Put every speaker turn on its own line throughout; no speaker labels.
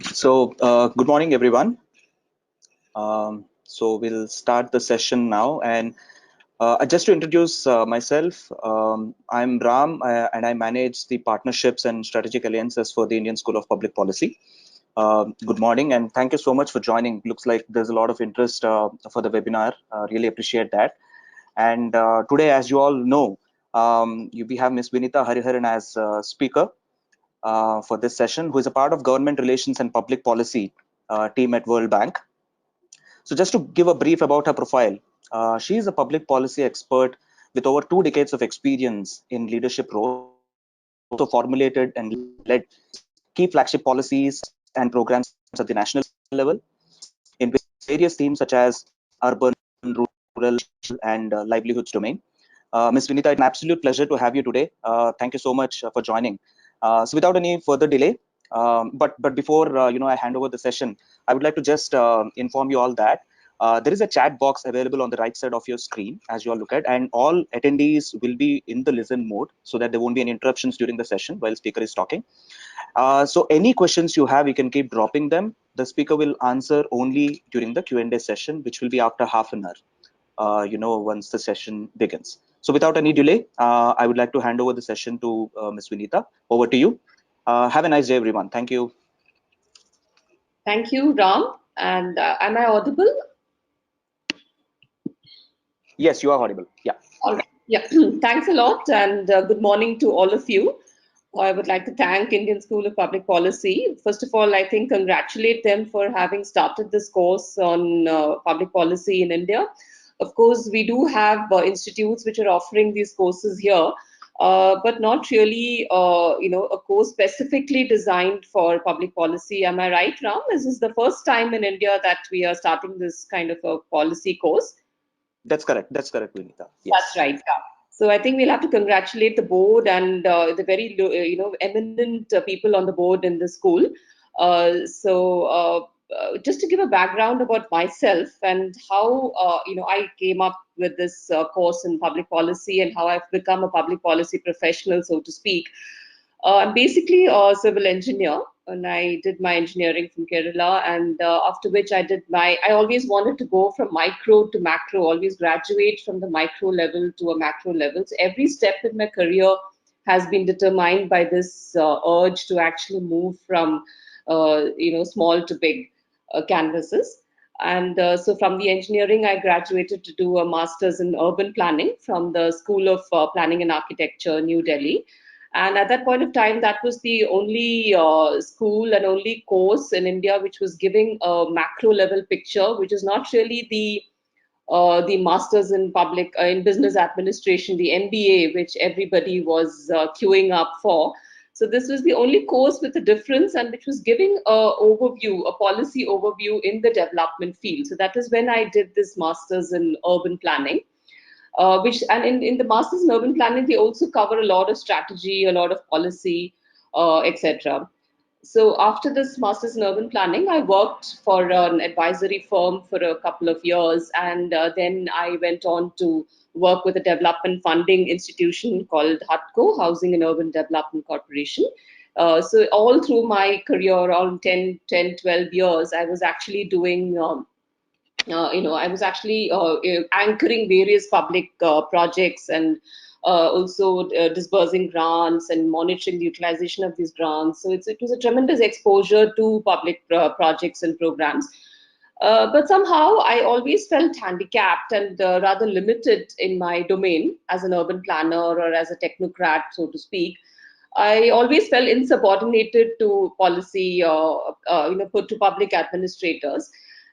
Good morning, everyone. So we'll start the session now. And just to introduce myself, I'm Ram, and I manage the partnerships and strategic alliances for the Indian School of Public Policy. Good morning, and thank you so much for joining. Looks like there's a lot of interest for the webinar. Really appreciate that. And today, as you all know, we have Ms. Vinita Hariharan as speaker for this session, who is a part of government relations and public policy team at World Bank. So just to give a brief about her profile, she is a public policy expert with over 2 decades of experience in leadership roles. Also formulated and led key flagship policies and programs at the national level in various themes such as urban, rural, and livelihoods domain. Ms. Vinita, it's an absolute pleasure to have you today. Thank you so much for joining. So without any further delay, but before I hand over the session, I would like to just inform you all that there is a chat box available on the right side of your screen as you all look at, and all attendees will be in the listen mode so that there won't be any interruptions during the session while speaker is talking. So any questions you have, you can keep dropping them. The speaker will answer only during the Q&A session, which will be after half an hour. Once the session begins. So without any delay, I would like to hand over the session to Ms. Vinita. Over to you. Have a nice day, everyone. Thank you.
Thank you, Ram. And am I audible?
Yes, you are audible. Yeah.
All right. Yeah. Thanks a lot, and good morning to all of you. I would like to thank Indian School of Public Policy. First of all, I think congratulate them for having started this course on public policy in India. Of course, we do have institutes which are offering these courses here, but not really, a course specifically designed for public policy. Am I right, Ram? This is the first time in India that we are starting this kind of a policy course.
That's correct. That's correct, Vinita.
That's
Yes.
right. Yeah. So I think we'll have to congratulate the board and the very eminent people on the board in the school. Just to give a background about myself and how I came up with this course in public policy and how I've become a public policy professional, so to speak. I'm basically a civil engineer, and I did my engineering from Kerala. And after which I always wanted to go from micro to macro, always graduate from the micro level to a macro level. So every step in my career has been determined by this urge to actually move from, small to big canvases. And so from the engineering, I graduated to do a master's in urban planning from the School of Planning and Architecture, New Delhi. And at that point of time, that was the only school and only course in India which was giving a macro level picture, which is not really the masters in public in business administration, the MBA, which everybody was queuing up for. So this was the only course with a difference, and which was giving a policy overview in the development field. So that is when I did this masters in urban planning, which and in the masters in urban planning they also cover a lot of strategy, a lot of policy, etc. So after this masters in urban planning, I worked for an advisory firm for a couple of years, and then I went on to work with a development funding institution called HUTCO, Housing and Urban Development Corporation. So all through my career, around 12 years, I was actually doing I was actually anchoring various public projects and also disbursing grants and monitoring the utilization of these grants. So it was a tremendous exposure to public projects and programs. But somehow I always felt handicapped and rather limited in my domain as an urban planner or as a technocrat, so to speak. I always felt insubordinated to policy, put to public administrators.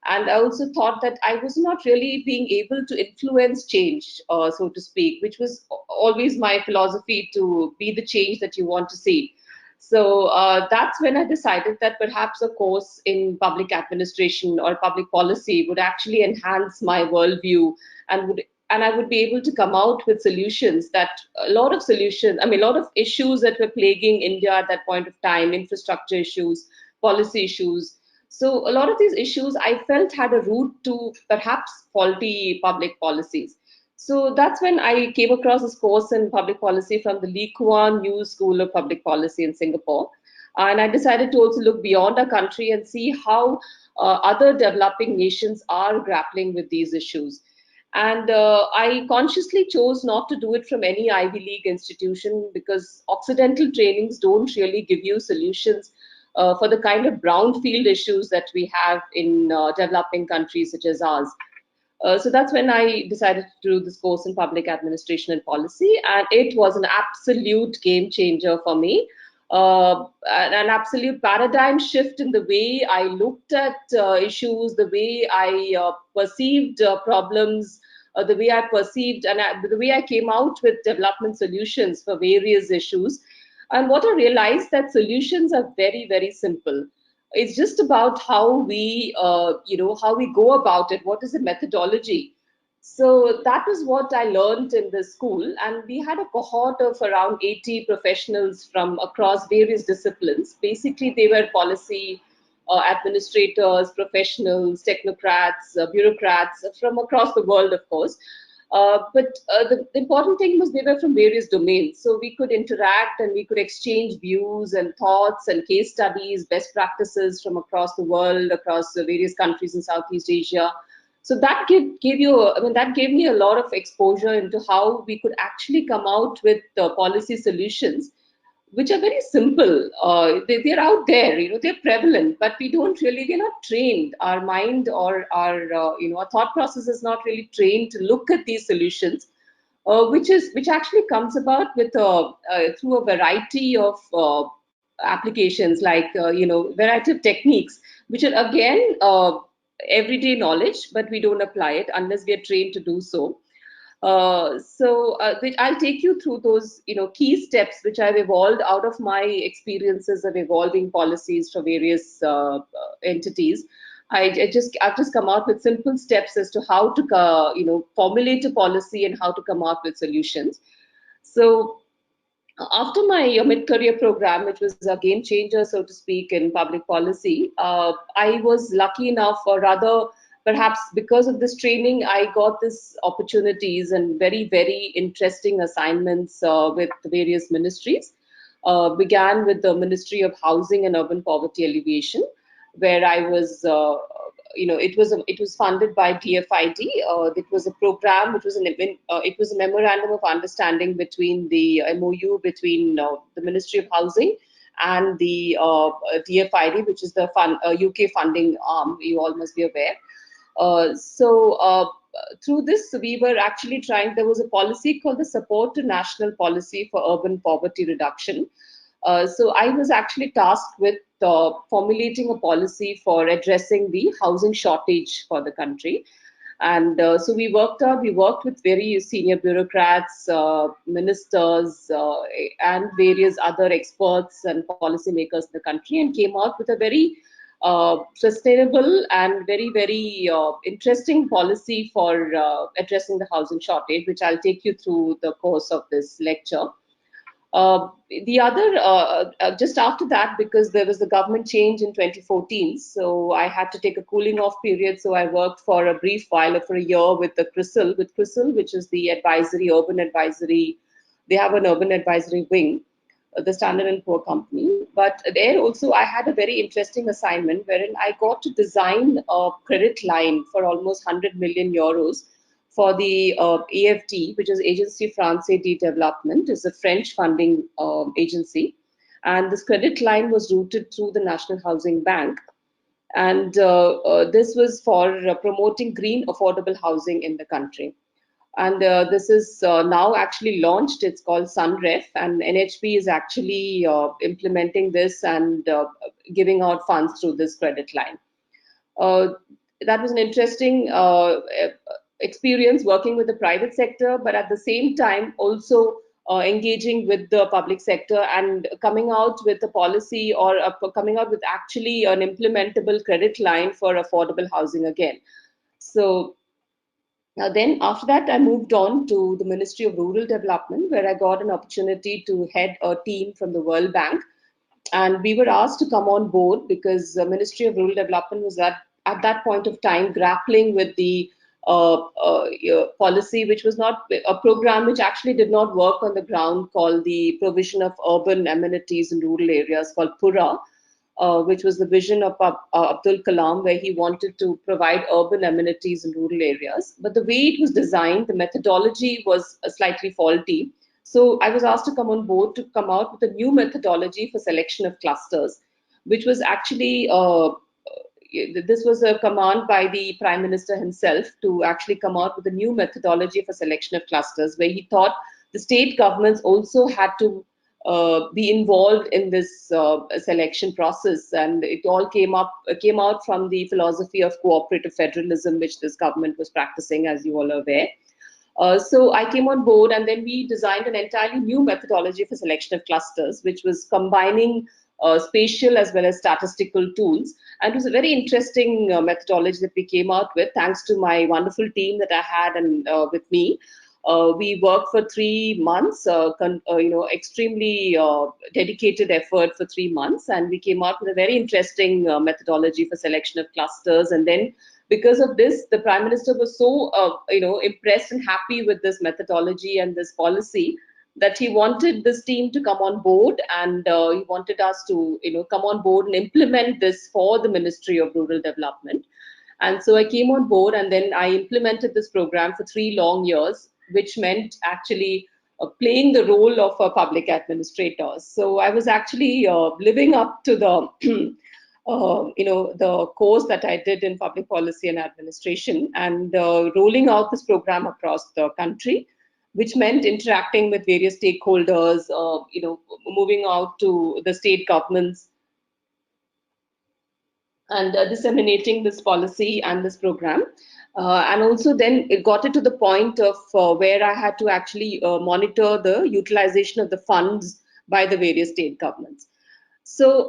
And I also thought that I was not really being able to influence change, so to speak, which was always my philosophy, to be the change that you want to see. So that's when I decided that perhaps a course in public administration or public policy would actually enhance my worldview and I would be able to come out with solutions a lot of issues that were plaguing India at that point of time, infrastructure issues, policy issues. So a lot of these issues I felt had a root to perhaps faulty public policies. So that's when I came across this course in public policy from the Lee Kuan Yew School of Public Policy in Singapore. And I decided to also look beyond our country and see how other developing nations are grappling with these issues. And I consciously chose not to do it from any Ivy League institution, because Occidental trainings don't really give you solutions for the kind of brownfield issues that we have in developing countries such as ours. So that's when I decided to do this course in public administration and policy, and it was an absolute game changer for me. An absolute paradigm shift in the way I looked at issues, the way I perceived problems, the way I perceived and the way I came out with development solutions for various issues. And what I realized, that solutions are very, very simple. It's just about how we how we go about it, what is the methodology. So that was what I learned in the school, and we had a cohort of around 80 professionals from across various disciplines. Basically, they were policy administrators, professionals, technocrats, bureaucrats from across the world, of course. But the important thing was they were from various domains. So we could interact and we could exchange views and thoughts and case studies, best practices from across the world, across the various countries in Southeast Asia. So that that gave me a lot of exposure into how we could actually come out with policy solutions which are very simple. They're out there, they're prevalent, but we're not trained. Our mind or our thought process is not really trained to look at these solutions, which actually comes about with through a variety of applications, like variety of techniques, which are again everyday knowledge, but we don't apply it unless we are trained to do so. I'll take you through those, key steps which I've evolved out of my experiences of evolving policies for various entities. I've just come out with simple steps as to how to, formulate a policy and how to come out with solutions. So after my mid-career program, which was a game changer, so to speak, in public policy, I was lucky enough, or rather, perhaps because of this training, I got this opportunities and very, very interesting assignments with various ministries. Began with the Ministry of Housing and Urban Poverty Alleviation, where I was it was funded by DFID. It was a program. It was a memorandum of understanding between the MOU between the Ministry of Housing and the DFID, which is the UK funding arm. You all must be aware. Through this, we were actually trying. There was a policy called the Support to National Policy for Urban Poverty Reduction. So I was actually tasked with formulating a policy for addressing the housing shortage for the country. And so we worked with very senior bureaucrats, ministers, and various other experts and policymakers in the country, and came out with a very sustainable and very, very interesting policy for addressing the housing shortage, which I'll take you through the course of this lecture. The other, just after that, because there was the government change in 2014, so I had to take a cooling off period. So I worked for a brief while, for a year, with CRISIL, which is the urban advisory. They have an urban advisory wing, the Standard & Poor company. But there also I had a very interesting assignment wherein I got to design a credit line for almost 100 million euros for the AFD, which is Agency Française de Développement, is a French funding agency. And this credit line was routed through the National Housing Bank. And this was for promoting green affordable housing in the country. And this is now actually launched. It's called SunRef, and NHB is actually implementing this and giving out funds through this credit line. That was an interesting experience working with the private sector, but at the same time also engaging with the public sector and coming out with a policy, or coming out with actually an implementable credit line for affordable housing again. So then after that, I moved on to the Ministry of Rural Development, where I got an opportunity to head a team from the World Bank. And we were asked to come on board because the Ministry of Rural Development was at that point of time grappling with the policy, which was not a program which actually did not work on the ground, called the provision of urban amenities in rural areas, called PURA, which was the vision of Abdul Kalam, where he wanted to provide urban amenities in rural areas. But the way it was designed, the methodology was slightly faulty. So I was asked to come on board to come out with a new methodology for selection of clusters, which was actually this was a command by the Prime Minister himself to actually come out with a new methodology for selection of clusters, where he thought the state governments also had to be involved in this selection process, and it all came out from the philosophy of cooperative federalism, which this government was practicing, as you all are aware. So I came on board, and then we designed an entirely new methodology for selection of clusters, which was combining spatial as well as statistical tools. And it was a very interesting methodology that we came out with, thanks to my wonderful team that I had and with me. We worked for 3 months, extremely dedicated effort for 3 months, and we came out with a very interesting methodology for selection of clusters. And then, because of this, the Prime Minister was so impressed and happy with this methodology and this policy, that he wanted this team to come on board, and he wanted us to come on board and implement this for the Ministry of Rural Development. And so I came on board, and then I implemented this program for 3 long years, which meant actually playing the role of a public administrator. So I was actually living up to the the course that I did in public policy and administration, and rolling out this program across the country, which meant interacting with various stakeholders, moving out to the state governments, and disseminating this policy and this program. And also then it got it to the point of where I had to actually monitor the utilization of the funds by the various state governments. So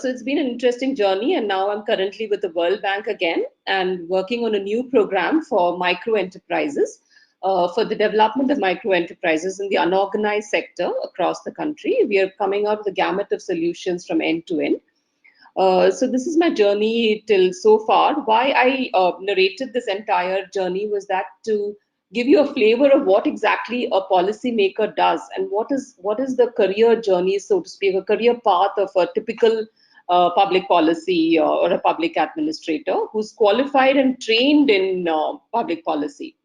it's been an interesting journey, and now I'm currently with the World Bank again and working on a new program for micro enterprises, for the development of micro enterprises in the unorganized sector across the country. We are coming out with a gamut of solutions from end to end. So this is my journey till so far. Why I narrated this entire journey was that to give you a flavor of what exactly a policymaker does, and what is the career journey, so to speak, a career path of a typical public policy or a public administrator who's qualified and trained in public policy.